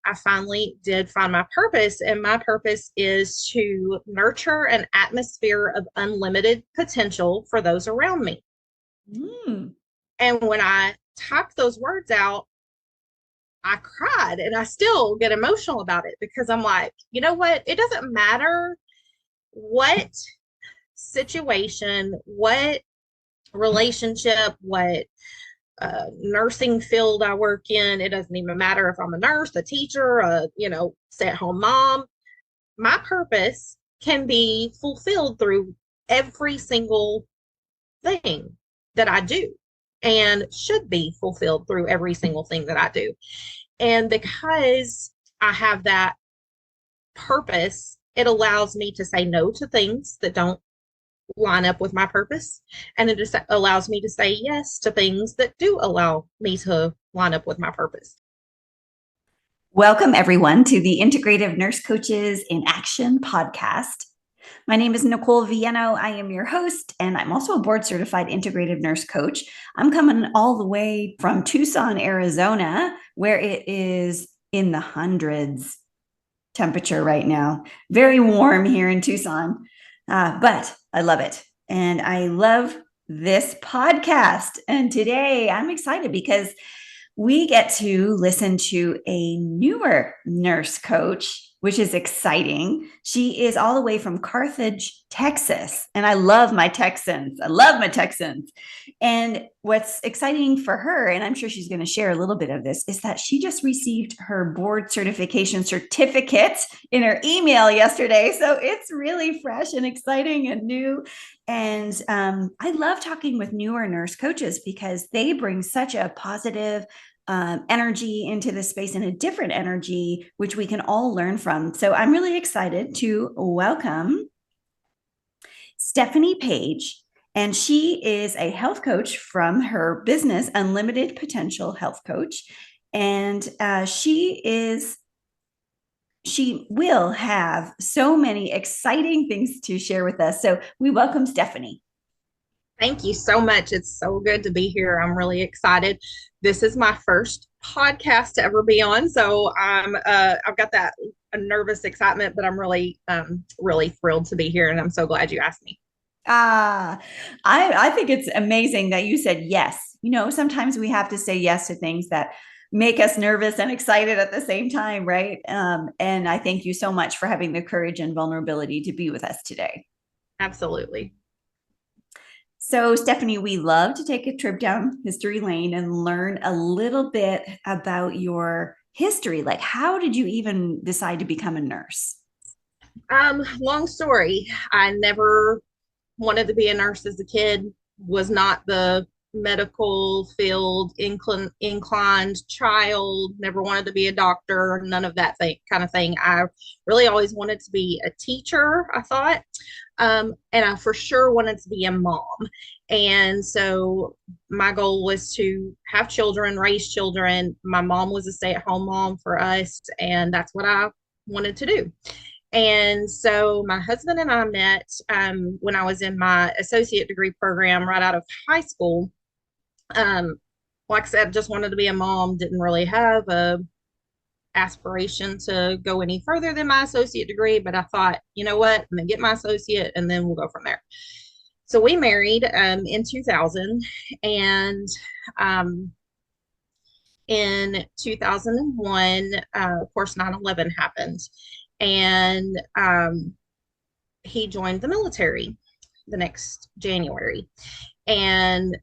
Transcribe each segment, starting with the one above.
I finally did find my purpose, and my purpose is to nurture an atmosphere of unlimited potential for those around me. Mm. And when I typed those words out, I cried, and I still get emotional about it because I'm like, you know what? It doesn't matter what situation, what relationship, what nursing field I work in. It doesn't even matter if I'm a nurse, a teacher, stay at home mom. My purpose can be fulfilled through every single thing that I do and should be fulfilled through every single thing that I do. And because I have that purpose, it allows me to say no to things that don't line up with my purpose. And it just allows me to say yes to things that do allow me to line up with my purpose. Welcome, everyone, to the Integrative Nurse Coaches in Action podcast. My name is Nicole Vieno. I am your host, and I'm also a board certified integrative nurse coach. I'm coming all the way from Tucson, Arizona, where it is in the hundreds temperature right now. Very warm here in Tucson, but I love it. And I love this podcast. And today I'm excited because we get to listen to a newer nurse coach, which is exciting. She is all the way from Carthage, Texas. And I love my Texans. I love my Texans. And what's exciting for her, and I'm sure she's going to share a little bit of this, is that she just received her board certification certificate in her email yesterday. So it's really fresh and exciting and new. And I love talking with newer nurse coaches because they bring such a positive energy into the space and a different energy, which we can all learn from. So I'm really excited to welcome Stephanie Page. And she is a health coach from her business, Unlimited Potential Health Coach. And she will have so many exciting things to share with us. So we welcome Stephanie. Thank you so much. It's so good to be here. I'm really excited. This is my first podcast to ever be on, so I've got that nervous excitement, but I'm really thrilled to be here, and I'm so glad you asked me. I think it's amazing that you said yes. You know, sometimes we have to say yes to things that make us nervous and excited at the same time, right? And I thank you so much for having the courage and vulnerability to be with us today. Absolutely. So, Stephanie, we love to take a trip down history lane and learn a little bit about your history. Like, how did you even decide to become a nurse? Long story. I never wanted to be a nurse as a kid, was not the medical field inclined child, never wanted to be a doctor, none of that kind of thing. I really always wanted to be a teacher, I thought. And I for sure wanted to be a mom. And so my goal was to have children, raise children. My mom was a stay-at-home mom for us, and that's what I wanted to do. And so my husband and I met when I was in my associate degree program right out of high school. Like I said, just wanted to be a mom, didn't really have a aspiration to go any further than my associate degree, but I thought, you know what, I'm gonna get my associate and then we'll go from there. So we married in 2000, and in 2001, of course, 9/11 happened, and he joined the military the next January, and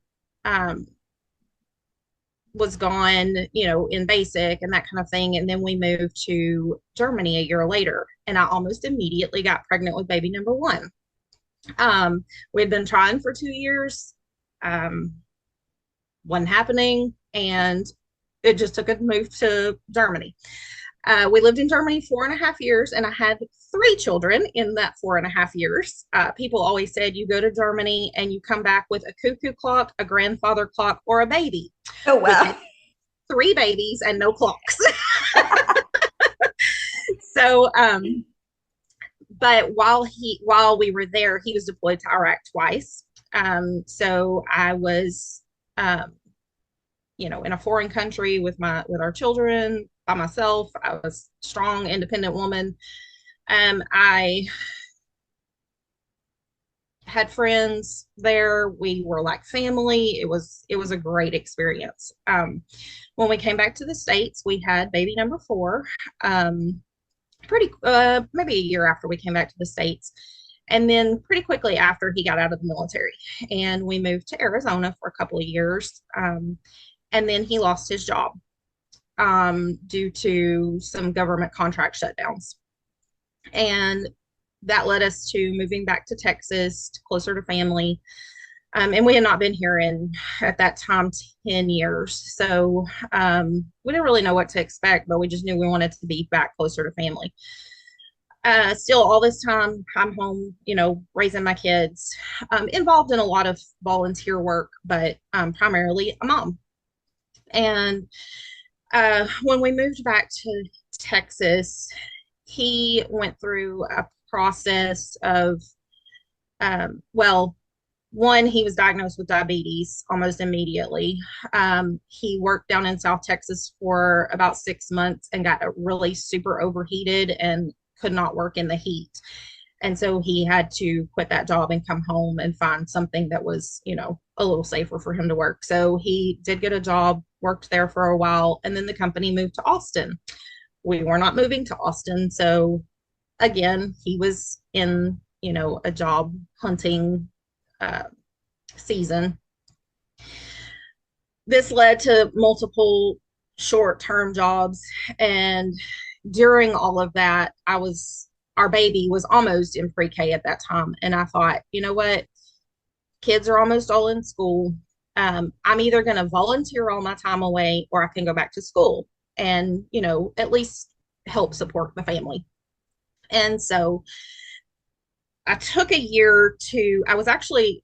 was gone, in basic and that kind of thing. And then we moved to Germany a year later, and I almost immediately got pregnant with baby number one. We'd been trying for 2 years, wasn't happening, and it just took a move to Germany. We lived in Germany 4.5 years, and I had 3 children in that 4.5 years. People always said you go to Germany and you come back with a cuckoo clock, a grandfather clock, or a baby. Oh, wow. 3 babies and no clocks. So, but while we were there, he was deployed to Iraq twice. So I was, in a foreign country with our children, by myself. I was a strong, independent woman. I had friends there. We were like family. It was a great experience. When we came back to the States, we had baby number four. Pretty maybe a year after we came back to the States. And then pretty quickly after he got out of the military, and we moved to Arizona for a couple of years. And then he lost his job due to some government contract shutdowns. And that led us to moving back to Texas, closer to family. And we had not been here in, at that time, 10 years. So we didn't really know what to expect, but we just knew we wanted to be back closer to family. Still, all this time, I'm home, raising my kids, involved in a lot of volunteer work, but primarily a mom. And when we moved back to Texas, he went through a process of, well, one, he was diagnosed with diabetes almost immediately. He worked down in South Texas for about 6 months and got really super overheated and could not work in the heat. And so he had to quit that job and come home and find something that was, a little safer for him to work. So he did get a job, worked there for a while, and then the company moved to Austin. We were not moving to Austin. So again, he was in, a job hunting uh, season. This led to multiple short-term jobs. And during all of that, our baby was almost in pre-K at that time. And I thought, you know what? Kids are almost all in school. I'm either going to volunteer all my time away or I can go back to school and, at least help support the family. And so I took I was actually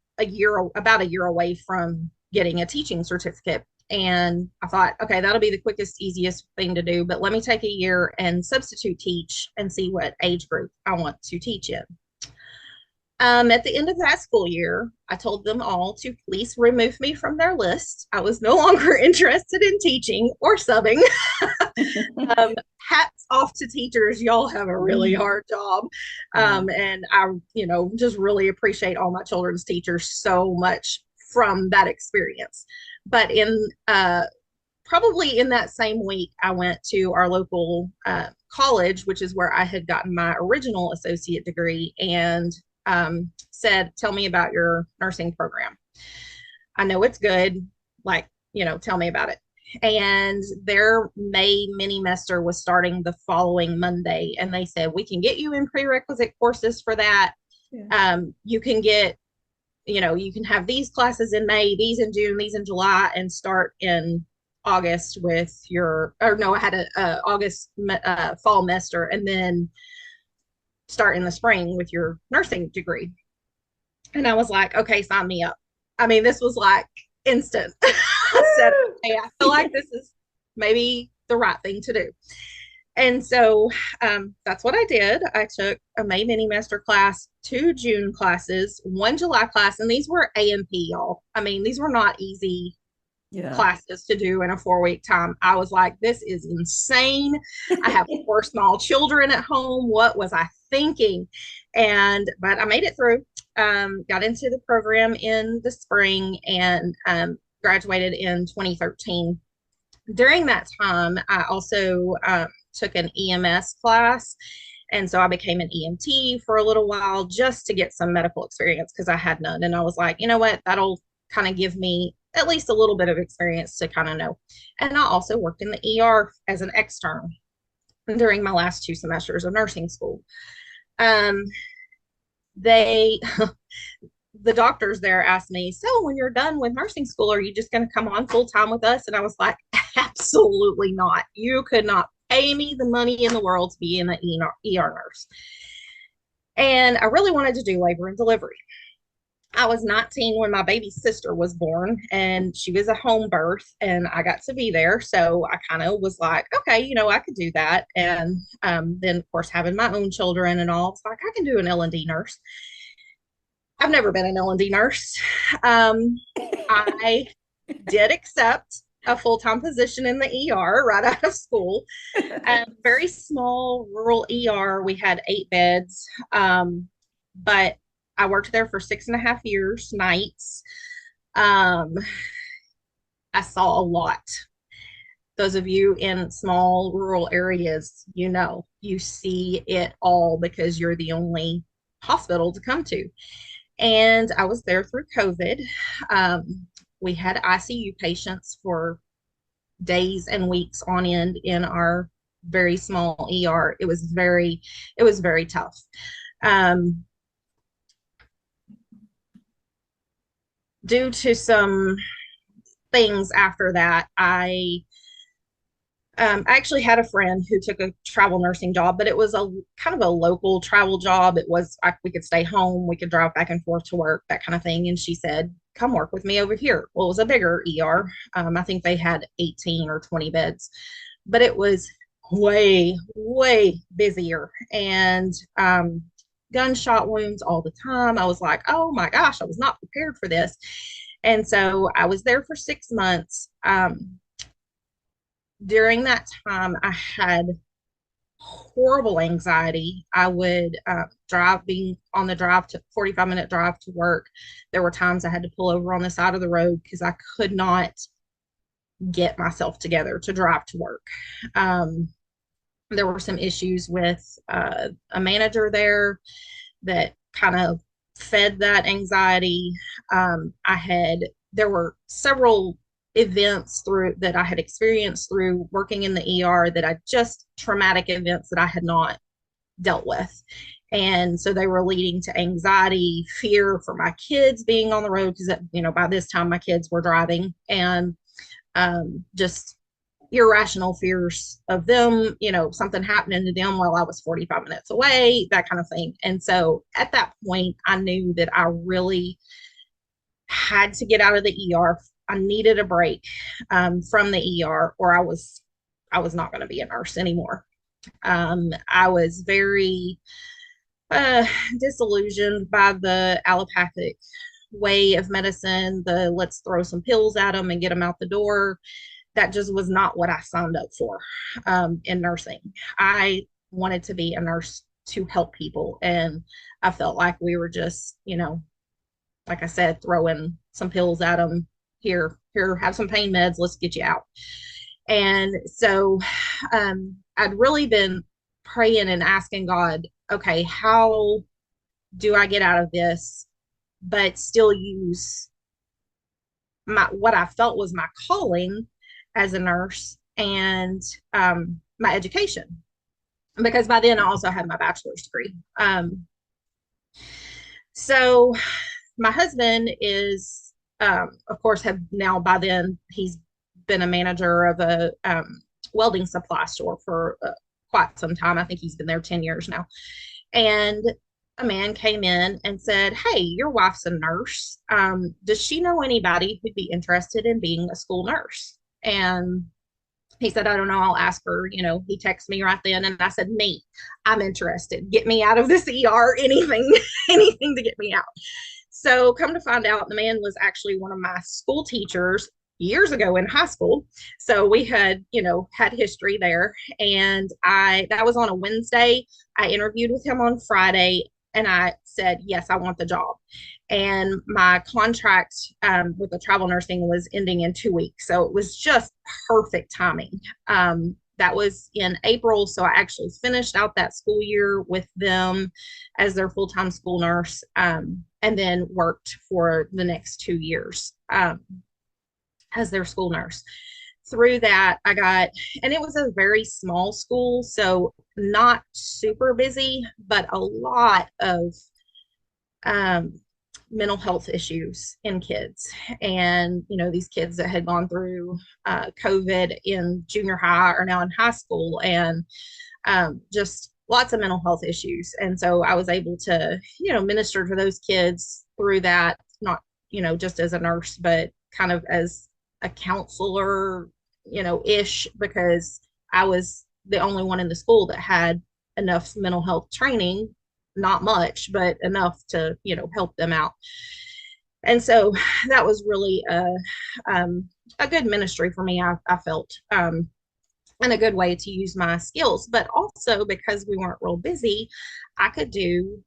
about a year away from getting a teaching certificate. And I thought, okay, that'll be the quickest, easiest thing to do. But let me take a year and substitute teach and see what age group I want to teach in. At the end of that school year, I told them all to please remove me from their list. I was no longer interested in teaching or subbing. Hats off to teachers. Y'all have a really hard job. And I, just really appreciate all my children's teachers so much from that experience. But probably in that same week, I went to our local college, which is where I had gotten my original associate degree, and said, tell me about your nursing program. I know it's good. Like, tell me about it. And their May mini mester was starting the following Monday. And they said, we can get you in prerequisite courses for that. Yeah. You can get, you can have these classes in May, these in June, these in July, and start in August with I had a August fall mester, and then start in the spring with your nursing degree. And I was like, okay, sign me up. I mean, this was like instant. I said, hey, I feel like this is maybe the right thing to do. And so that's what I did. I took a May mini master class, 2 June classes, 1 July class, and these were A&P, y'all. I mean, these were not easy classes to do in a 4-week time. I was like, this is insane. I have 4 small children at home. What was I thinking? But I made it through. Got into the program in the spring and graduated in 2013. During that time, I also took an EMS class. And so I became an EMT for a little while just to get some medical experience because I had none. And I was like, you know what, that'll kind of give me at least a little bit of experience to kind of know. And I also worked in the ER as an extern during my last 2 semesters of nursing school. They the doctors there asked me, so when you're done with nursing school, are you just going to come on full time with us? And I was like, absolutely not. You could not pay me the money in the world to be an ER nurse. And I really wanted to do labor and delivery. I was 19 when my baby sister was born, and she was a home birth, and I got to be there. So I kind of was like, okay, I could do that. And then, of course, having my own children and all, it's like, I can do an L&D nurse. I've never been an L&D nurse. I did accept a full-time position in the ER right out of school. Very small rural ER. We had 8 beds, but I worked there for 6.5 years, nights. Um, I saw a lot. Those of you in small rural areas, you see it all because you're the only hospital to come to. And I was there through COVID. We had ICU patients for days and weeks on end in our very small ER. It was very tough. Um, Due to some things after that, I actually had a friend who took a travel nursing job, but it was a kind of a local travel job. It was we could stay home, we could drive back and forth to work, that kind of thing. And she said, "Come work with me over here." Well, it was a bigger ER. I think they had 18 or 20 beds, but it was way, way busier and gunshot wounds all the time. I was like, "Oh my gosh, I was not prepared for this." And so I was there for 6 months. During that time, I had horrible anxiety. I would being on the drive to 45-minute drive to work. There were times I had to pull over on the side of the road because I could not get myself together to drive to work. Um, there were some issues with a manager there that kind of fed that anxiety. There were several events through that I had experienced through working in the ER that I just traumatic events that I had not dealt with. And so they were leading to anxiety, fear for my kids being on the road because, by this time my kids were driving, and just irrational fears of them, something happening to them while I was 45 minutes away, that kind of thing. And so at that point, I knew that I really had to get out of the ER. I needed a break from the ER, or I was not going to be a nurse anymore. I was very uh, disillusioned by the allopathic way of medicine, the let's throw some pills at them and get them out the door. That just was not what I signed up for in nursing. I wanted to be a nurse to help people. And I felt like we were just, like I said, throwing some pills at them. Here, have some pain meds. Let's get you out. And so I'd really been praying and asking God, okay, how do I get out of this, but still use what I felt was my calling as a nurse and my education, because by then I also had my bachelor's degree. So my husband is, of course, have now by then he's been a manager of a welding supply store for quite some time. I think he's been there 10 years now. And a man came in and said, "Hey, your wife's a nurse. Does she know anybody who'd be interested in being a school nurse?" And he said, "I don't know. I'll ask her." He texted me right then, and I said, "Me, I'm interested. Get me out of this ER. Anything, anything to get me out." So come to find out, the man was actually one of my school teachers years ago in high school. So we had history there. And that was on a Wednesday. I interviewed with him on Friday, and I said, "Yes, I want the job." And my contract with the travel nursing was ending in 2 weeks. So it was just perfect timing. That was in April. So I actually finished out that school year with them as their full-time school nurse, and then worked for the next 2 years as their school nurse. Through that, and it was a very small school, so not super busy, but a lot of um, mental health issues in kids. And, these kids that had gone through COVID in junior high are now in high school, and just lots of mental health issues. And so I was able to, minister to those kids through that, not, just as a nurse, but kind of as a counselor, ish, because I was the only one in the school that had enough mental health training, not much, but enough to, help them out. And so that was really a good ministry for me, I felt, and a good way to use my skills. But also because we weren't real busy, I could do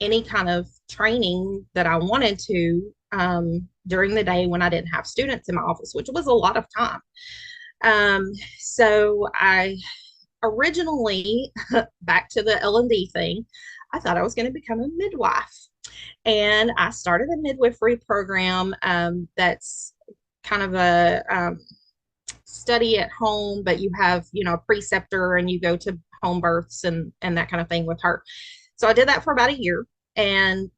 any kind of training that I wanted to during the day when I didn't have students in my office, which was a lot of time. So I originally, back to the L&D thing, I thought I was going to become a midwife. And I started a midwifery program that's kind of a study at home, but you have, a preceptor and you go to home births and that kind of thing with her. So I did that for about a year and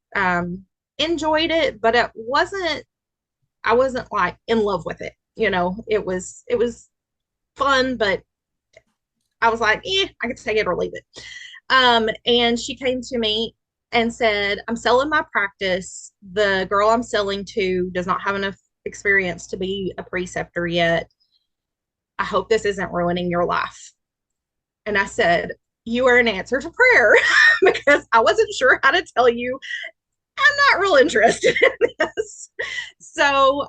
enjoyed it, but I wasn't like in love with it. It was fun, but I was like, I could take it or leave it. And she came to me and said, I'm selling my practice. The girl I'm selling to does not have enough experience to be a preceptor yet. I hope this isn't ruining your life. And I said, you are an answer to prayer because I wasn't sure how to tell you I'm not real interested in this. So,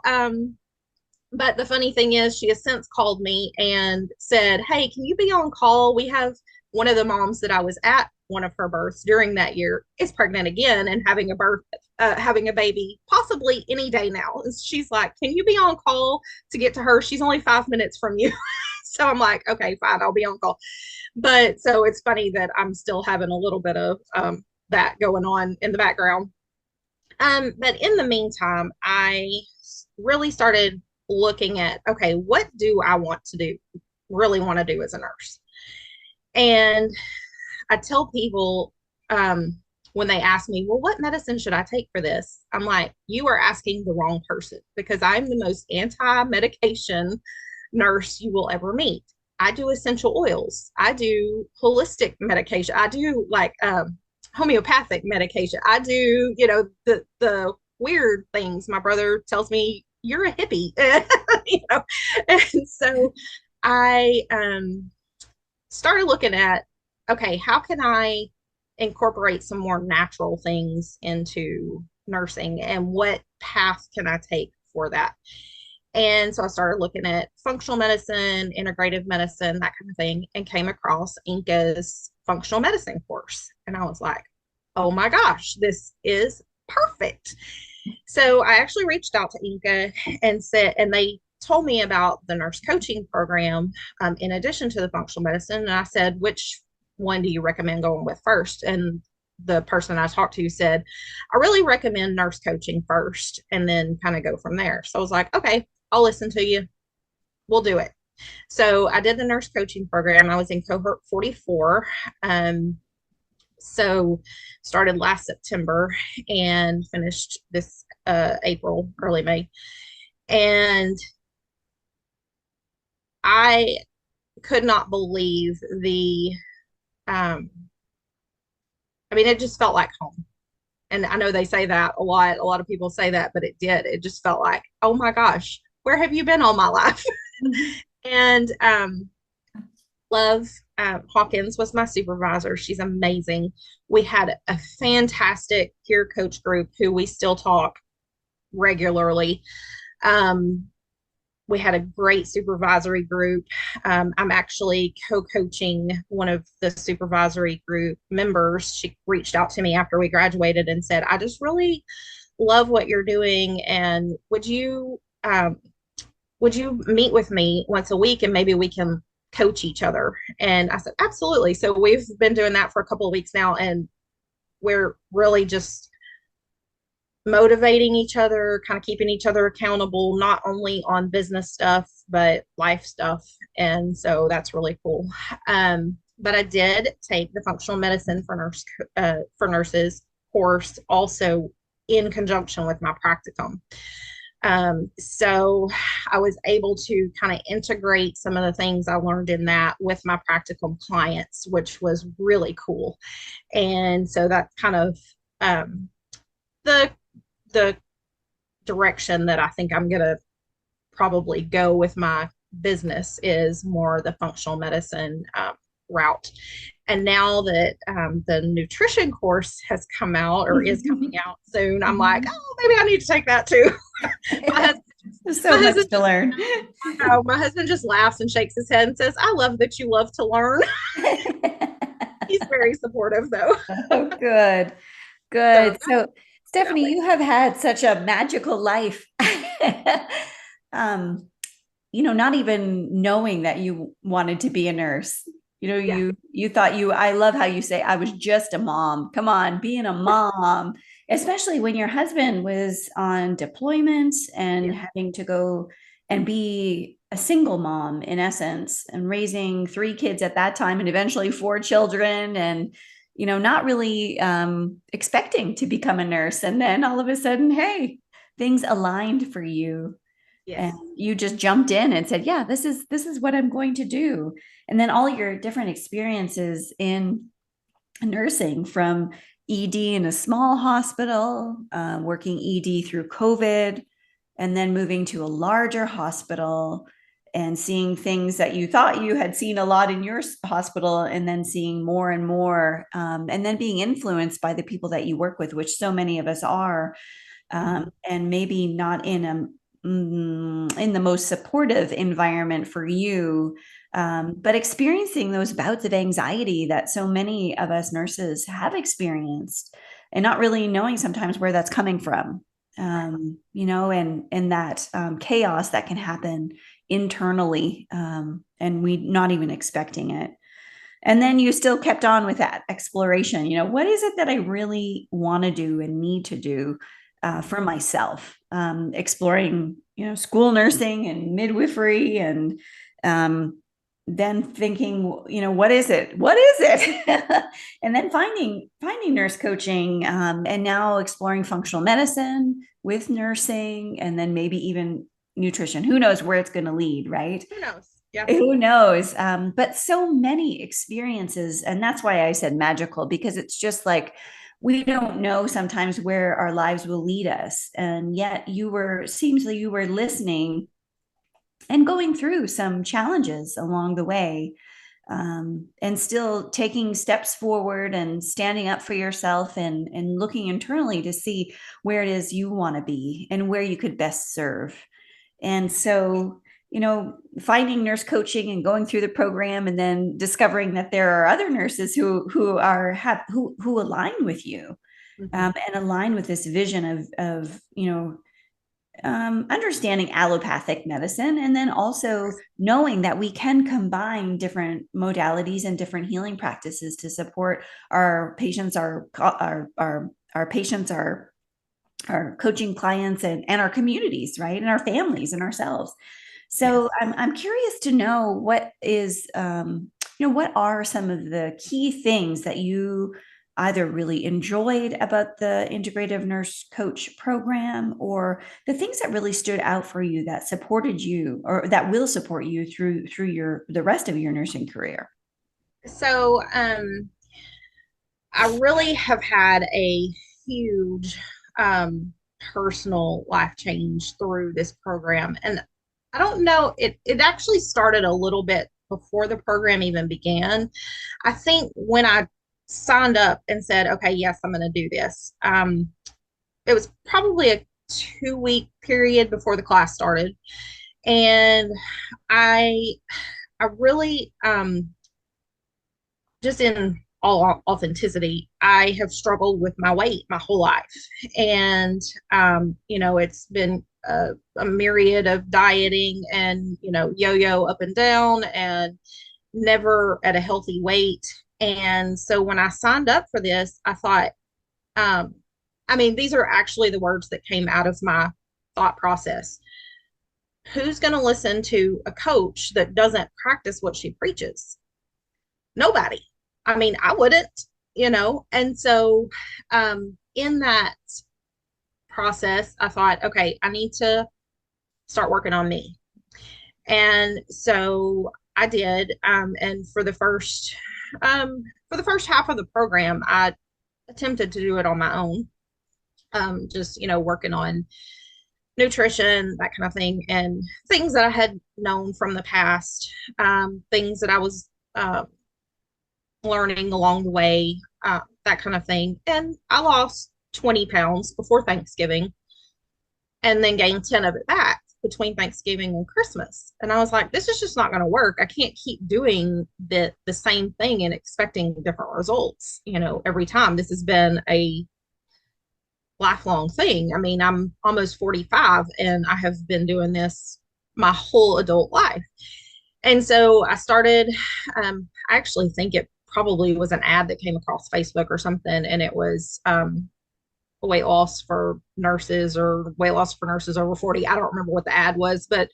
but the funny thing is, she has since called me and said, hey, can you be on call? We have one of the moms that I was at one of her births during that year is pregnant again and having a baby possibly any day now. And she's like, can you be on call to get to her? She's only 5 minutes from you. So I'm like, okay, fine, I'll be on call. But so it's funny that I'm still having a little bit of that going on in the background. But in the meantime, I really started looking at, okay, what do I want to do, really want to do as a nurse? And I tell people when they ask me, well, what medicine should I take for this? I'm like, you are asking the wrong person because I'm the most anti-medication nurse you will ever meet. I do essential oils. I do holistic medication. I do like homeopathic medication. I do, the weird things. My brother tells me you're a hippie, and so I started looking at, okay, how can I incorporate some more natural things into nursing and what path can I take for that? And so I started looking at functional medicine, integrative medicine, that kind of thing, and came across Inca's functional medicine course. And I was like, oh my gosh, this is perfect. So I actually reached out to Inca and they told me about the nurse coaching program in addition to the functional medicine. And I said, which one do you recommend going with first? And the person I talked to said, I really recommend nurse coaching first and then kind of go from there. So I was like, okay, I'll listen to you. We'll do it. So I did the nurse coaching program. I was in cohort 44. So started last September and finished this April, early May. And I could not believe it just felt like home. And I know they say that a lot. A lot of people say that, but it did. It just felt like, oh my gosh, where have you been all my life? And Love Hawkins was my supervisor. She's amazing. We had a fantastic peer coach group who we still talk regularly. We had a great supervisory group. I'm actually co-coaching one of the supervisory group members. She reached out to me after we graduated and said, I just really love what you're doing. And would you meet with me once a week and maybe we can coach each other? And I said, absolutely. So we've been doing that for a couple of weeks now, and we're really just motivating each other, kind of keeping each other accountable, not only on business stuff, but life stuff. And so that's really cool. But I did take the functional medicine for nurses course also in conjunction with my practicum. So I was able to kind of integrate some of the things I learned in that with my practicum clients, which was really cool. And so that's kind of the direction that I think I'm going to probably go with my business is more the functional medicine route. And now that the nutrition course has come out or is coming out soon, I'm like, oh, maybe I need to take that too. My husband There's My so much husband to just, learn. no, my husband just laughs and shakes his head and says, I love that you love to learn. He's very supportive though. Oh, good. So Good. that's So, that Stephanie, way. you have had such a magical life. um, not even knowing that you wanted to be a nurse. Yeah. You thought I love how you say I was just a mom. Come on, being a mom, especially when your husband was on deployment and Yeah. having to go and be a single mom in essence and raising three kids at that time and eventually four children and not really expecting to become a nurse. And then all of a sudden, hey, things aligned for you and Yes. you just jumped in and said, yeah, this is what I'm going to do. And then all your different experiences in nursing, from ED in a small hospital, working ED through COVID, and then moving to a larger hospital and seeing things that you thought you had seen a lot in your hospital, and then seeing more and more, and then being influenced by the people that you work with, which so many of us are, Mhm. and maybe not in the most supportive environment for you, but experiencing those bouts of anxiety that so many of us nurses have experienced, and not really knowing sometimes where that's coming from, Right. and that chaos that can happen internally, and we not even expecting it. And then you still kept on with that exploration. What is it that I really want to do and need to do for myself? Exploring, school nursing and midwifery, and then thinking, what is it? What is it? And then finding nurse coaching, and now exploring functional medicine with nursing, and then maybe even nutrition. Who knows where it's going to lead, right? Who knows? Yeah. Who knows? But so many experiences. And that's why I said magical, because it's just like we don't know sometimes where our lives will lead us. And yet seems like you were listening and going through some challenges along the way, and still taking steps forward and standing up for yourself, and looking internally to see where it is you want to be and where you could best serve. And so, finding nurse coaching and going through the program, and then discovering that there are other nurses who align with you, Mhm. and align with this vision of understanding allopathic medicine, and then also Yes. knowing that we can combine different modalities and different healing practices to support our patients, our patients, our coaching clients, and our communities, right? And our families and ourselves. So Yes. I'm curious to know what are some of the key things that you either really enjoyed about the integrative nurse coach program, or the things that really stood out for you that supported you, or that will support you through the rest of your nursing career. So, I really have had a huge personal life change through this program. And I don't know, it actually started a little bit before the program even began. I think when I signed up and said, okay, yes, I'm going to do this, it was probably a 2 week period before the class started. And I, I really, just in all authenticity, I have struggled with my weight my whole life. And, it's been a myriad of dieting and, yo yo up and down and never at a healthy weight. And so when I signed up for this, I thought, um, these are actually the words that came out of my thought process. Who's going to listen to a coach that doesn't practice what she preaches? Nobody. I wouldn't, And so, in that process, I thought, okay, I need to start working on me. And so I did. And for the first half of the program, I attempted to do it on my own. Just, working on nutrition, that kind of thing, and things that I had known from the past, things that I was learning along the way, that kind of thing. And I lost 20 pounds before Thanksgiving and then gained 10 of it back. between Thanksgiving and Christmas. And I was like, this is just not going to work. I can't keep doing the same thing and expecting different results, every time. This has been a lifelong thing. I mean, I'm almost 45 and I have been doing this my whole adult life. And so I started, I actually think it probably was an ad that came across Facebook or something, and it was weight loss for nurses or weight loss for nurses over 40. I don't remember what the ad was, but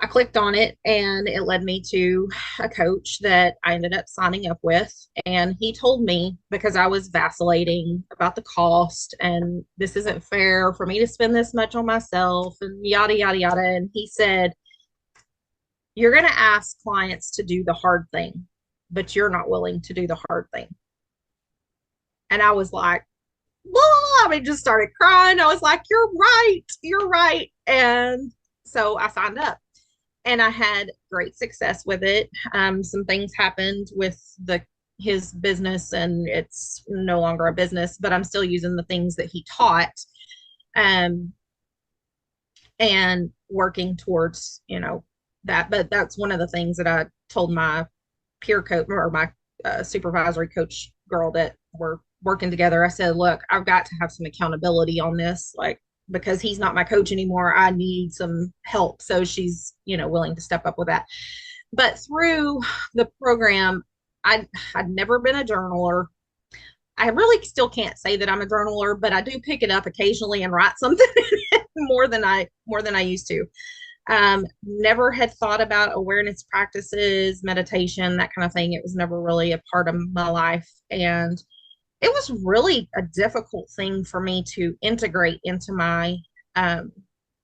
I clicked on it and it led me to a coach that I ended up signing up with. And he told me, because I was vacillating about the cost and this isn't fair for me to spend this much on myself and yada, yada, yada. And he said, you're going to ask clients to do the hard thing, but you're not willing to do the hard thing. And I was like, blah, I mean, just started crying. I was like, you're right. You're right. And so I signed up and I had great success with it. Some things happened with his business and it's no longer a business, but I'm still using the things that he taught. Um, and working towards, that. But that's one of the things that I told my peer coach or my supervisory coach girl that we're working together. I said, look, I've got to have some accountability on this, like, because he's not my coach anymore. I need some help. So she's, willing to step up with that. But through the program, I'd never been a journaler. I really still can't say that I'm a journaler, but I do pick it up occasionally and write something more than I used to. Never had thought about awareness practices, meditation, that kind of thing. It was never really a part of my life. And it was really a difficult thing for me to integrate into my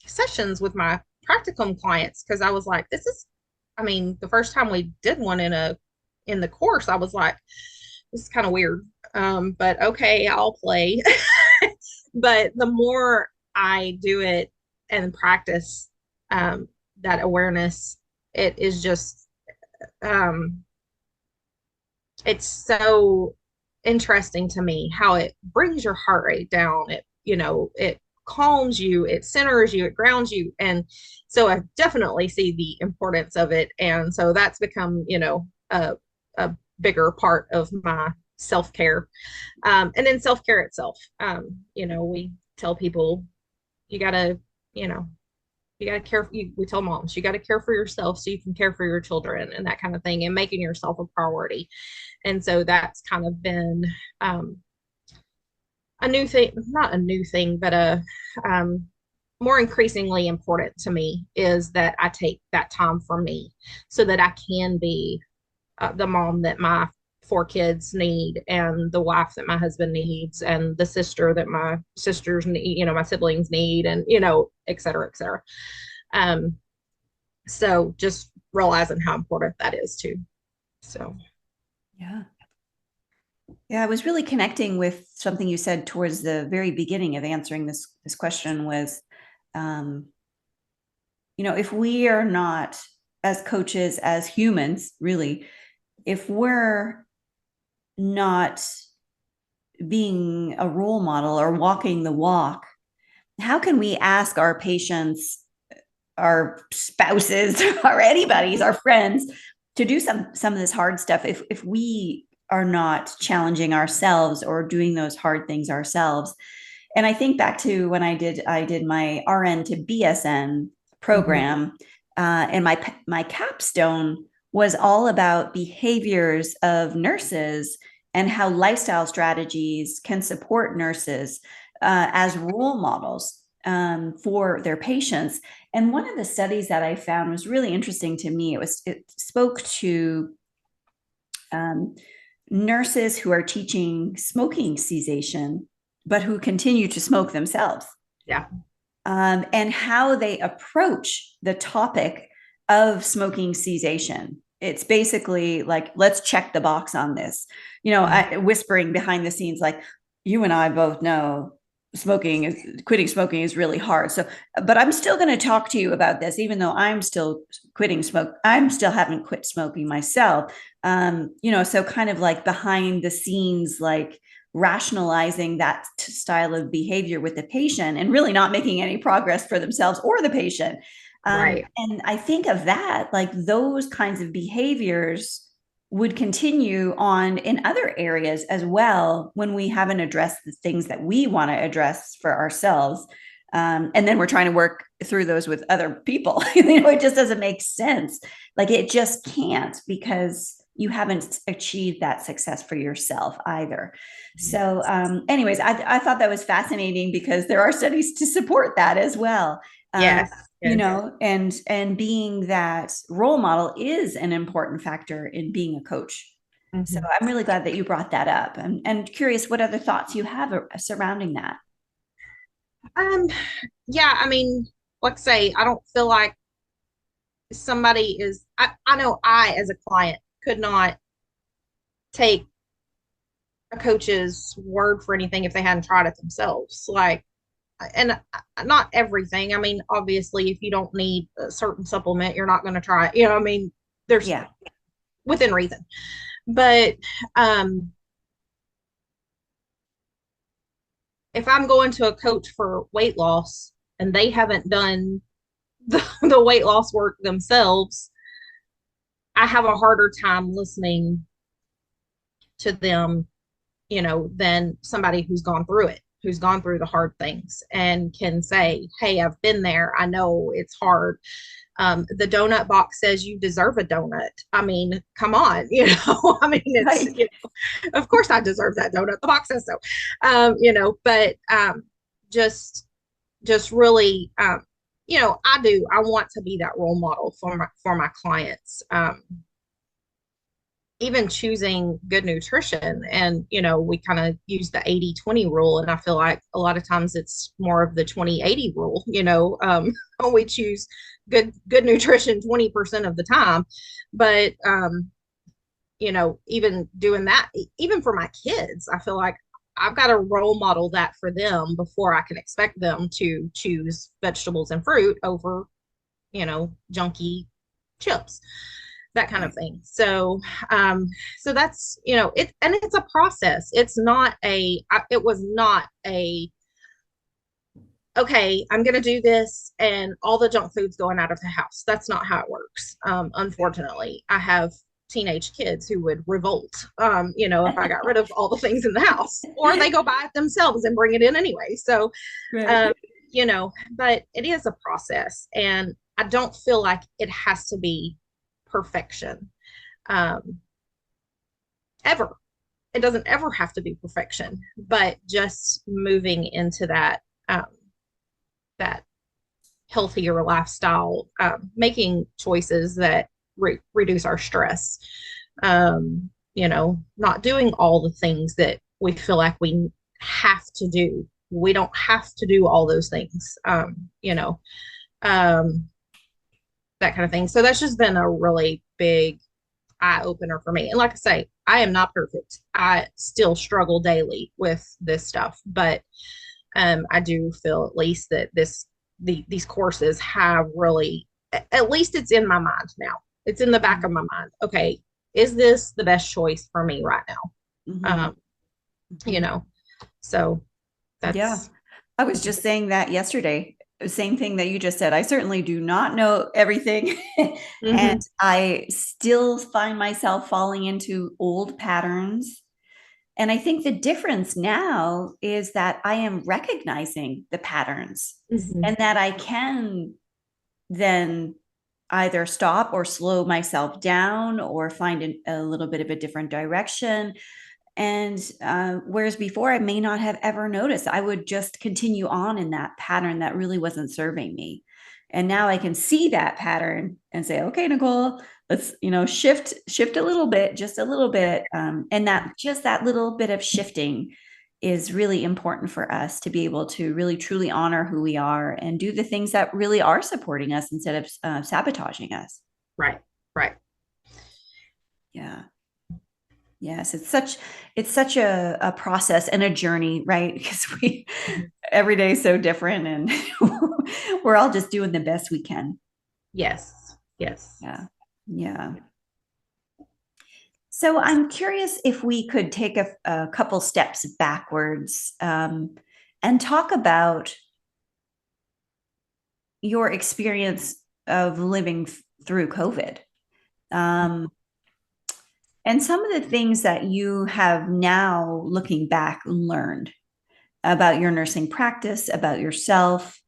sessions with my practicum clients, because I was like, the first time we did one in the course, I was like, this is kind of weird. But okay, I'll play. But the more I do it and practice that awareness, it is just, it's so interesting to me how it brings your heart rate down. It calms you, it centers you, it grounds you. And so I definitely see the importance of it. And so that's become, a bigger part of my self-care. And then self-care itself. We tell people you gotta, you got to care. We tell moms, you got to care for yourself so you can care for your children and that kind of thing, and making yourself a priority. And so that's kind of been a new thing, not a new thing, but more increasingly important to me is that I take that time for me so that I can be the mom that my four kids need, and the wife that my husband needs, and the sister that my sisters need, my siblings need, and, et cetera, et cetera. So just realizing how important that is too. So. Yeah. Yeah, I was really connecting with something you said towards the very beginning of answering this question was, if we are not, as coaches, as humans, really, if we're not being a role model or walking the walk, how can we ask our patients, our spouses, or anybody's, our friends, to do some of this hard stuff if we are not challenging ourselves or doing those hard things ourselves? And I think back to when I did my RN to BSN program, and my capstone was all about behaviors of nurses and how lifestyle strategies can support nurses as role models for their patients. And one of the studies that I found was really interesting to me. It spoke to nurses who are teaching smoking cessation, but who continue to smoke themselves. Yeah. And how they approach the topic of smoking cessation. It's basically like, let's check the box on this. Whispering behind the scenes, like, you and I both know quitting smoking is really hard. So, but I'm still going to talk to you about this, even though I'm still quitting smoke. I'm still haven't quit smoking myself. So kind of like behind the scenes, like rationalizing that style of behavior with the patient and really not making any progress for themselves or the patient. Right. And I think of that, like those kinds of behaviors would continue on in other areas as well when we haven't addressed the things that we want to address for ourselves. And then we're trying to work through those with other people. It just doesn't make sense. Like it just can't, because you haven't achieved that success for yourself either. So, anyways, I thought that was fascinating because there are studies to support that as well. Yes. Yes. And being that role model is an important factor in being a coach. So Mm-hmm. I'm really glad that you brought that up, and curious what other thoughts you have surrounding that. Um, yeah, I mean, like I say, I don't feel like somebody is, I know I, as a client, could not take a coach's word for anything if they hadn't tried it themselves. Like, and not everything. I mean, obviously, if you don't need a certain supplement, you're not going to try it. I mean, there's Yeah. within reason. But um, if I'm going to a coach for weight loss and they haven't done the weight loss work themselves, I have a harder time listening to them, than somebody who's gone through it, who's gone through the hard things and can say, hey, I've been there. I know it's hard. The donut box says you deserve a donut. I mean, come on, I mean, it's, Right. of course I deserve that donut. The box says so, but just really, I want to be that role model for my clients. Even choosing good nutrition, and we kind of use the 80-20 rule, and I feel like a lot of times it's more of the 20-80 rule. We choose good nutrition 20% of the time, but even doing that, even for my kids, I feel like I've got to role model that for them before I can expect them to choose vegetables and fruit over junky chips, that kind of Right. thing. So that's, and it's a process. It was not a, okay, I'm going to do this and all the junk food's going out of the house. That's not how it works. Unfortunately, I have teenage kids who would revolt, if I got rid of all the things in the house, or they go buy it themselves and bring it in anyway. So, Right. um, but it is a process, and I don't feel like it has to be perfection, um, ever. It doesn't ever have to be perfection, but just moving into that healthier lifestyle, making choices that reduce our stress, not doing all the things that we feel like we have to do. We don't have to do all those things, um, that kind of thing. So that's just been a really big eye opener for me. And like I say, I am not perfect. I still struggle daily with this stuff, but I do feel at least that these courses have really, at least it's in my mind now. It's in the back of my mind. Okay, is this the best choice for me right now? Mm-hmm. Um, you Mm-hmm. know, so Yeah. that's. I was just saying that yesterday. Same thing that you just said. I certainly do not know everything. And Mm-hmm. I still find myself falling into old patterns. And I think the difference now is that I am recognizing the patterns Mm-hmm. and that I can then either stop or slow myself down or find a little bit of a different direction. And whereas before, I may not have ever noticed, I would just continue on in that pattern that really wasn't serving me. And now I can see that pattern and say, okay, Nicole, let's, shift a little bit, just a little bit. And that just that little bit of shifting is really important for us to be able to really truly honor who we are and do the things that really are supporting us instead of sabotaging us. Right. Right. Yeah. Yes, it's such a process and a journey, right? Because Mm-hmm. every day is so different, and we're all just doing the best we can. Yes. Yes. Yeah. Yeah. So I'm curious if we could take a couple steps backwards and talk about your experience of living through COVID. Um, and some of the things that you have now, looking back, learned about your nursing practice, about yourself,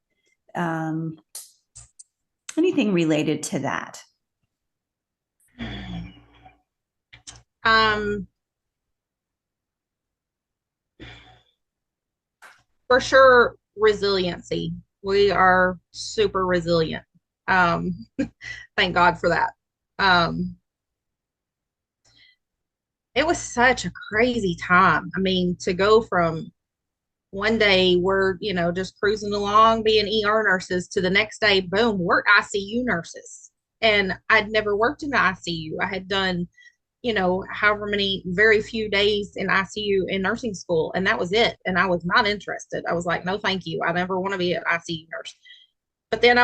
um, anything related to that. Um, for sure, resiliency. We are super resilient. Um, thank God for that. Um, it was such a crazy time. I mean, to go from one day we're, just cruising along being ER nurses to the next day, boom, we're ICU nurses. And I'd never worked in the ICU. I had done, however many very few days in ICU in nursing school, and that was it. And I was not interested. I was like, no, thank you. I never want to be an ICU nurse. But then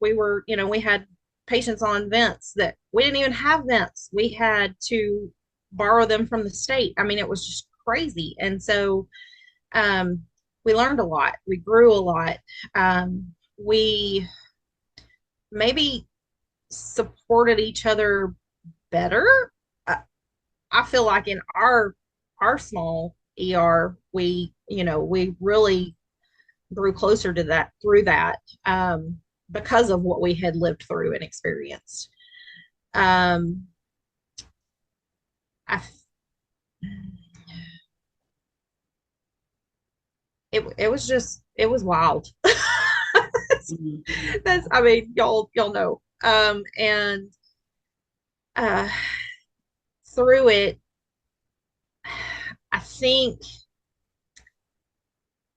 we were, we had patients on vents that we didn't even have vents. We had to borrow them from the state. I mean, it was just crazy. And so um, we learned a lot. We grew a lot. We maybe supported each other better. I feel like in our small ER, we really grew closer to that through that because of what we had lived through and experienced. Um, I it was wild. That's I mean y'all know. And uh, through it, I think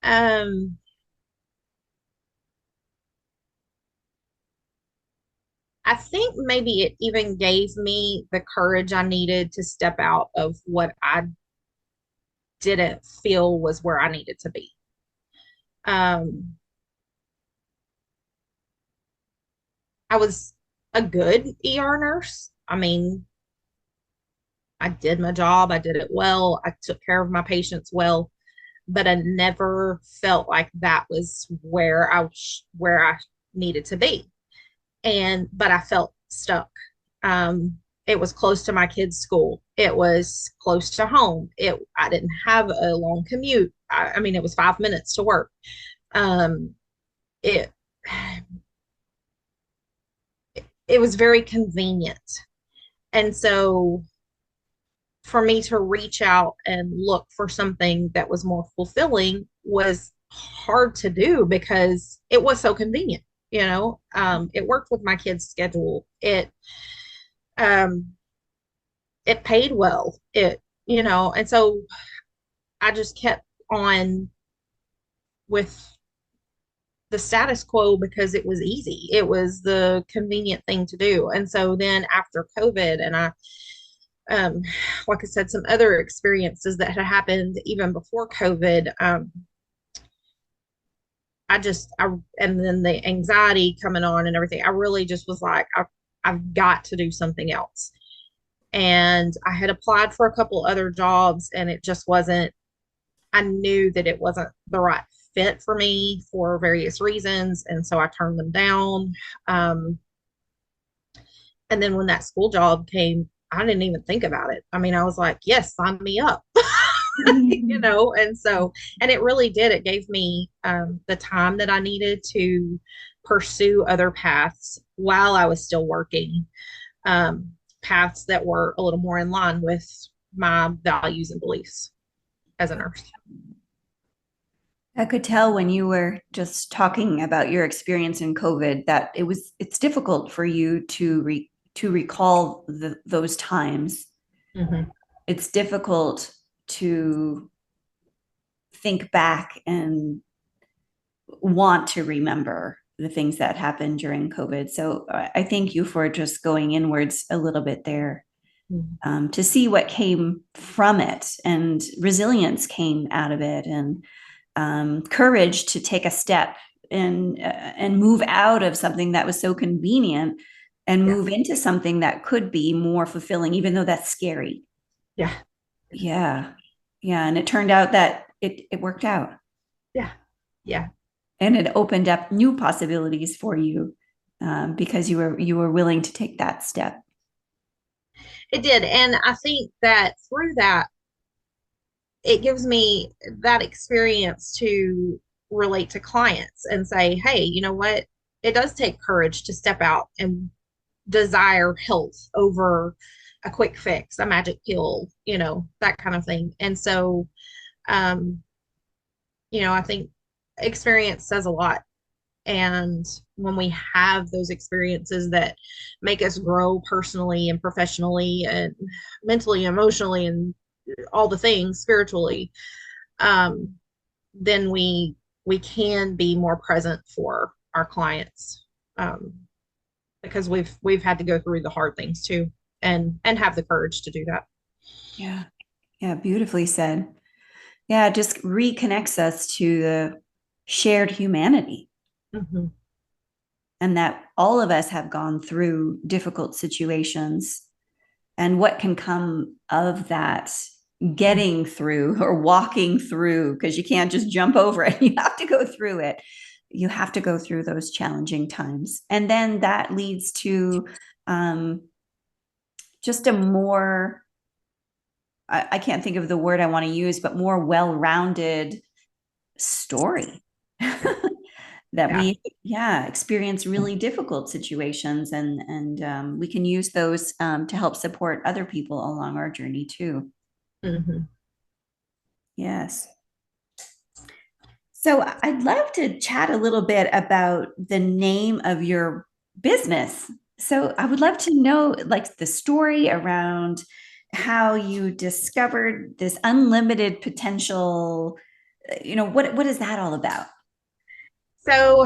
um, I think maybe it even gave me the courage I needed to step out of what I didn't feel was where I needed to be. Um, I was a good ER nurse. I mean, I did my job, I did it well, I took care of my patients well, but I never felt like that was where I needed to be. But I felt stuck. It was close to my kids' school. It was close to home. I didn't have a long commute. I mean, it was 5 minutes to work. Um, it it was very convenient. And so for me to reach out and look for something that was more fulfilling was hard to do because it was so convenient. It worked with my kids' schedule. Um, it paid well. And so I just kept on with the status quo because it was easy. It was the convenient thing to do. And so then after COVID, and um, like I said, some other experiences that had happened even before COVID, and then the anxiety coming on and everything, I really just was like, I've got to do something else. And I had applied for a couple other jobs and it just wasn't, I knew that it wasn't the right fit for me for various reasons. And so I turned them down. Um, and then when that school job came, I didn't even think about it. I mean, I was like, yes, sign me up. And so, and it really did. It gave me the time that I needed to pursue other paths while I was still working, paths that were a little more in line with my values and beliefs as a nurse. I could tell when you were just talking about your experience in COVID that it's difficult for you to recall those times. Mm-hmm. It's difficult to think back and want to remember the things that happened during COVID. So I thank you for just going inwards a little bit there, to see what came from it, and resilience came out of it, and courage to take a step and move out of something that was so convenient and Yeah. move into something that could be more fulfilling, even though that's scary. Yeah. Yeah. Yeah. And it turned out that it worked out, Yeah. Yeah. and it opened up new possibilities for you, because you were willing to take that step. It did. And I think that through that, it gives me that experience to relate to clients and say, hey, you know what? It does take courage to step out and desire health over a quick fix, a magic pill, that kind of thing. And so, um, I think experience says a lot. And when we have those experiences that make us grow personally and professionally and mentally, emotionally, and all the things spiritually, um, then we can be more present for our clients, because we've had to go through the hard things too, and have the courage to do that. Yeah. Yeah. Beautifully said. Yeah. It just reconnects us to the shared humanity, Mm-hmm. and that all of us have gone through difficult situations, and what can come of that, getting through or walking through, because you can't just jump over it. You have to go through it. You have to go through those challenging times. And then that leads to, um, just a more, I can't think of the word I want to use, but more well rounded story. Yeah. That Yeah. we, yeah, experience really difficult situations, and we can use those, to help support other people along our journey too. Mm-hmm. Yes. So I'd love to chat a little bit about the name of your business. So I would love to know, like, the story around how you discovered this unlimited potential. What is that all about? So,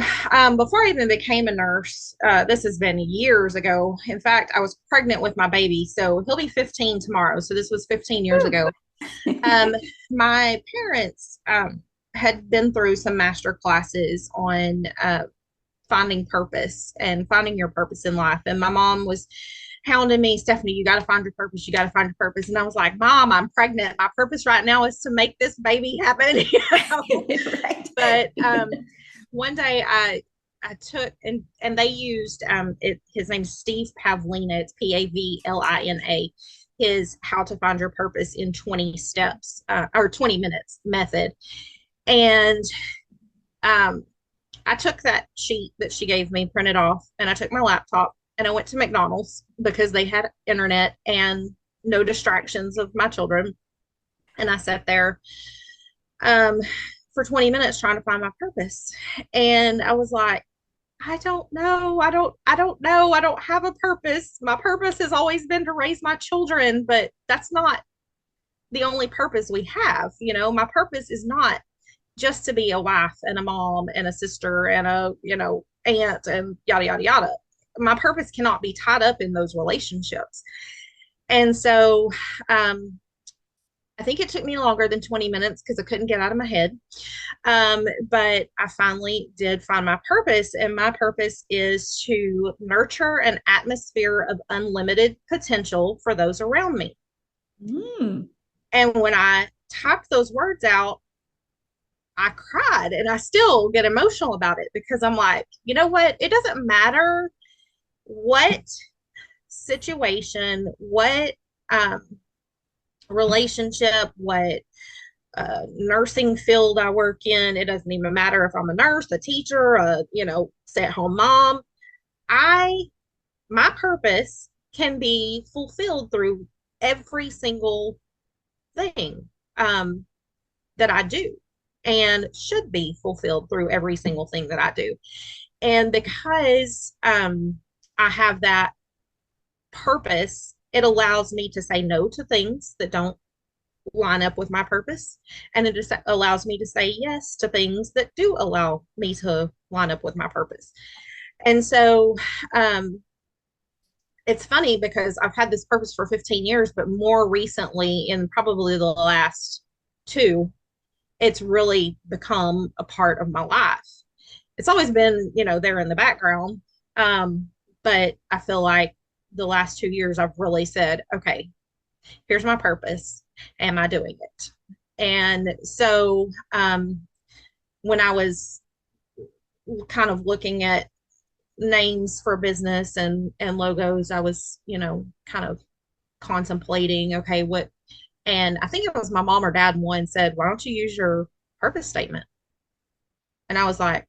before I even became a nurse, this has been years ago. In fact, I was pregnant with my baby, so he'll be 15 tomorrow. So this was 15 years ago. Um, my parents had been through some master classes on finding purpose and finding your purpose in life. And my mom was hounding me, Stephanie, you got to find your purpose. You got to find your purpose. And I was like, Mom, I'm pregnant. My purpose right now is to make this baby happen. Right. But one day I took and they used his name's Steve Pavlina. It's Pavlina. His How to Find Your Purpose in 20 Steps, or 20 Minutes method. And um, I took that sheet that she gave me, printed off, and I took my laptop and I went to McDonald's because they had internet and no distractions of my children. And I sat there um, for 20 minutes trying to find my purpose. And I was like, I don't know. I don't know. I don't have a purpose. My purpose has always been to raise my children, but that's not the only purpose we have. My purpose is not just to be a wife and a mom and a sister and a, aunt and yada, yada, yada. My purpose cannot be tied up in those relationships. And so I think it took me longer than 20 minutes because I couldn't get out of my head. But I finally did find my purpose, and my purpose is to nurture an atmosphere of unlimited potential for those around me. Mm. And when I typed those words out, I cried, and I still get emotional about it because I'm like, you know what? It doesn't matter what situation, what um, relationship, what nursing field I work in. It doesn't even matter if I'm a nurse, a teacher, a stay at home mom. I My purpose can be fulfilled through every single thing that I do, and should be fulfilled through every single thing that I do. And because I have that purpose, it allows me to say no to things that don't line up with my purpose. And it just allows me to say yes to things that do allow me to line up with my purpose. And so it's funny because I've had this purpose for 15 years, but more recently, in probably the last two, it's really become a part of my life. It's always been, there in the background. Um, But I feel like the last 2 years, I've really said, okay, here's my purpose. Am I doing it? And so when I was kind of looking at names for business and logos, I was, kind of contemplating, okay, what, and I think it was my mom or dad one said, why don't you use your purpose statement? And I was like,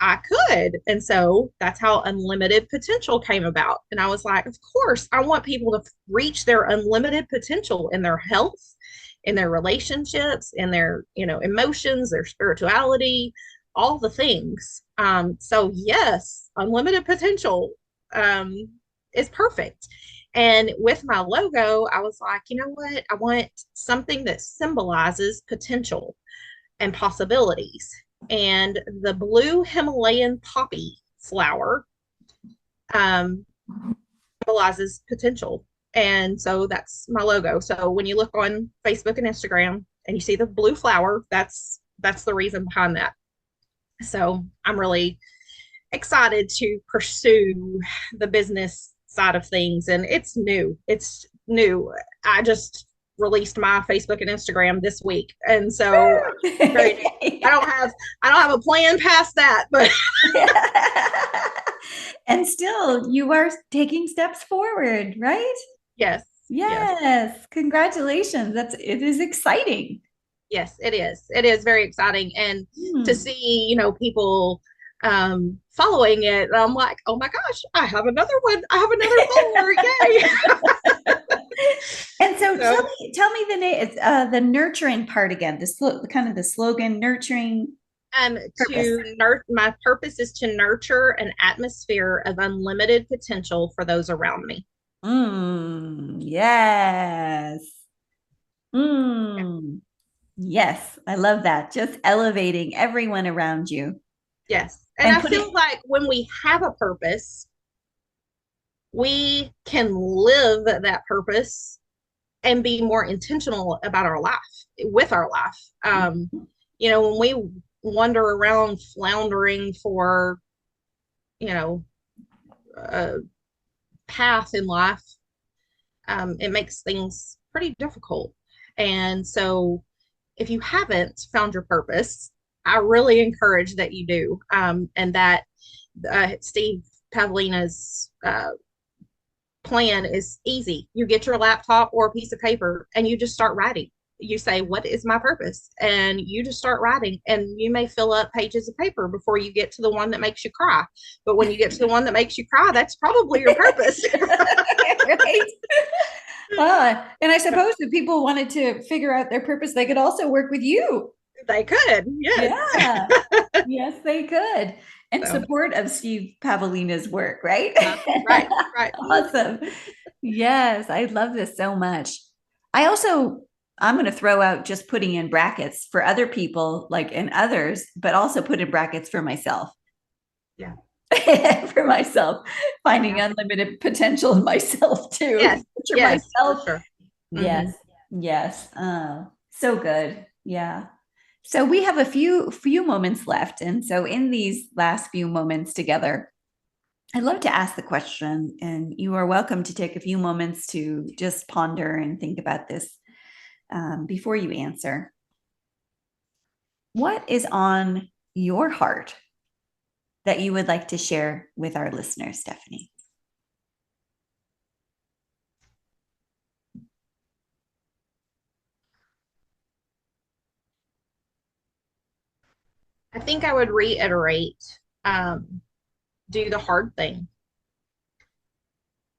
I could. And so that's how unlimited potential came about. And I was like, of course, I want people to reach their unlimited potential in their health, in their relationships, in their, emotions, their spirituality, all the things. So yes, unlimited potential um, is perfect. And with my logo, I was like, you know what? I want something that symbolizes potential and possibilities. And the blue Himalayan poppy flower um, symbolizes potential. And so that's my logo. So when you look on Facebook and Instagram and you see the blue flower, that's the reason behind that. So I'm really excited to pursue the business side of things, and it's new. It's new. I just released my Facebook and Instagram this week, and so very new. I don't have a plan past that, but and still you are taking steps forward, right? yes, yes, Yes. Congratulations. It is exciting. yes, it is. It is very exciting, and to Hmm. see people following it, I'm like, oh my gosh, I have another one. I have another follower. Yay! And so So tell me the name, the nurturing part again, kind of the slogan, nurturing Um, purpose. my purpose is to nurture an atmosphere of unlimited potential for those around me. Yes. Mm, yes. I love that. Just elevating everyone around you Yes. And and I put it, feel like when we have a purpose, we can live that purpose and be more intentional about our life, with our life. When we wander around floundering for, you know, a path in life, it makes things pretty difficult. And so, if you haven't found your purpose, I really encourage that you do. And that Steve Pavlina's plan is easy. You get your laptop or a piece of paper and you just start writing. You say, what is my purpose? And you just start writing. And you may fill up pages of paper before you get to the one that makes you cry. But when you get to the one that makes you cry, that's probably your purpose. right? And I suppose if people wanted to figure out their purpose, they could also work with you. They could, yes. Yeah. Yes, they could. And So, support of Steve Pavlina's work, right? right, right. Awesome. Yes, I love this so much. I also, I'm going to throw out just putting in brackets for other people, like and others, but also put in brackets for myself. Yeah. For myself, finding Yeah. unlimited potential in myself too. Yes. For Yes, for myself. sure. Yes. Mm-hmm. Yes. So good. Yeah. So we have a few moments left. And so in these last few moments together, I'd love to ask the question, and you are welcome to take a few moments to just ponder and think about this before you answer. What is on your heart that you would like to share with our listeners, Stephanie? I think I would reiterate um, do the hard thing.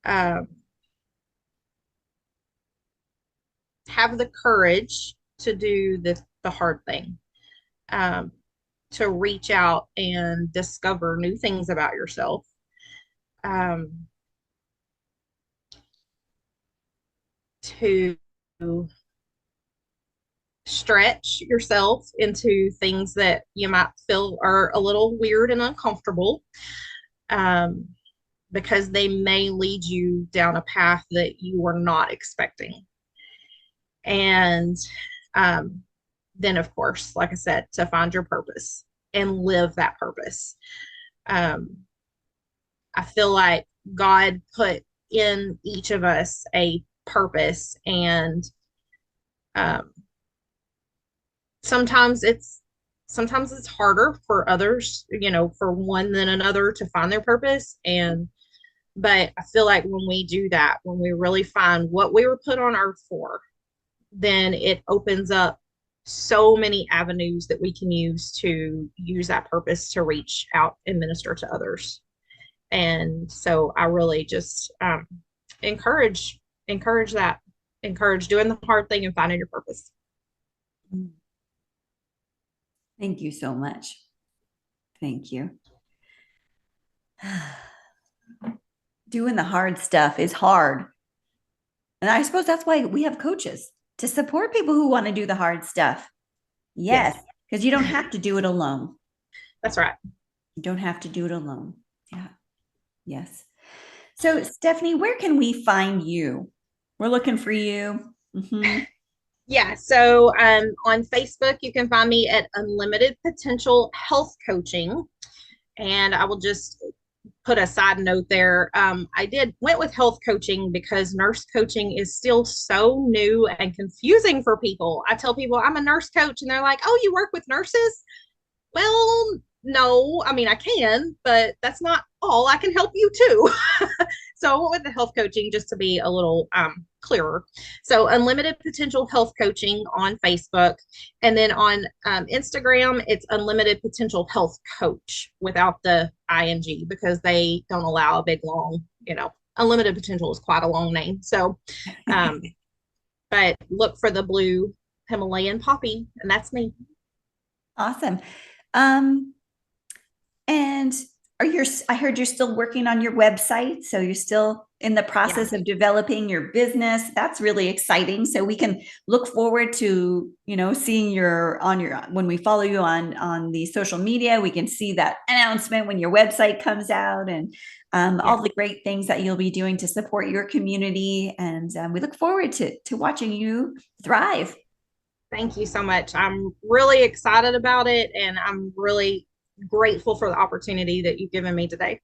Um, have the courage to do the hard thing, um, to reach out and discover new things about yourself. Um, to stretch yourself into things that you might feel are a little weird and uncomfortable, um, because they may lead you down a path that you were not expecting. And um, then, of course, like I said, to find your purpose and live that purpose. Um, I feel like God put in each of us a purpose, and um, sometimes it's sometimes it's harder for others, for one than another to find their purpose. And but I feel like when we do that, when we really find what we were put on earth for, then it opens up so many avenues that we can use that purpose to reach out and minister to others. And so I really just encourage encourage that encourage doing the hard thing and finding your purpose. Thank you so much. Thank you. Doing the hard stuff is hard. And I suppose that's why we have coaches, to support people who want to do the hard stuff. Yes, Yes, because you don't have to do it alone. that's right. You don't have to do it alone. Yeah. Yes. So, Stephanie, where can we find you? We're looking for you. Mm-hmm. Yeah, so on Facebook, you can find me at Unlimited Potential Health Coaching. And I will just put a side note there. I did went with health coaching because nurse coaching is still so new and confusing for people. I tell people I'm a nurse coach, and they're like, "Oh, you work with nurses?" Well, no, I mean, I can, but that's not all. I can help you too. So I went with the health coaching just to be a little clearer. So Unlimited Potential Health Coaching on Facebook. And then on Instagram, it's Unlimited Potential Health Coach without the ing, because they don't allow a big long, Unlimited Potential is quite a long name. So, but look for the blue Himalayan poppy, and that's me. Awesome. Um, and I heard you're still working on your website. So you're still in the Yeah. process of developing your business. That's really exciting. So we can look forward to, seeing when we follow you on the social media, we can see that announcement when your website comes out, and Yeah. all the great things that you'll be doing to support your community. And we look forward to watching you thrive. Thank you so much. I'm really excited about it, and I'm really grateful for the opportunity that you've given me today.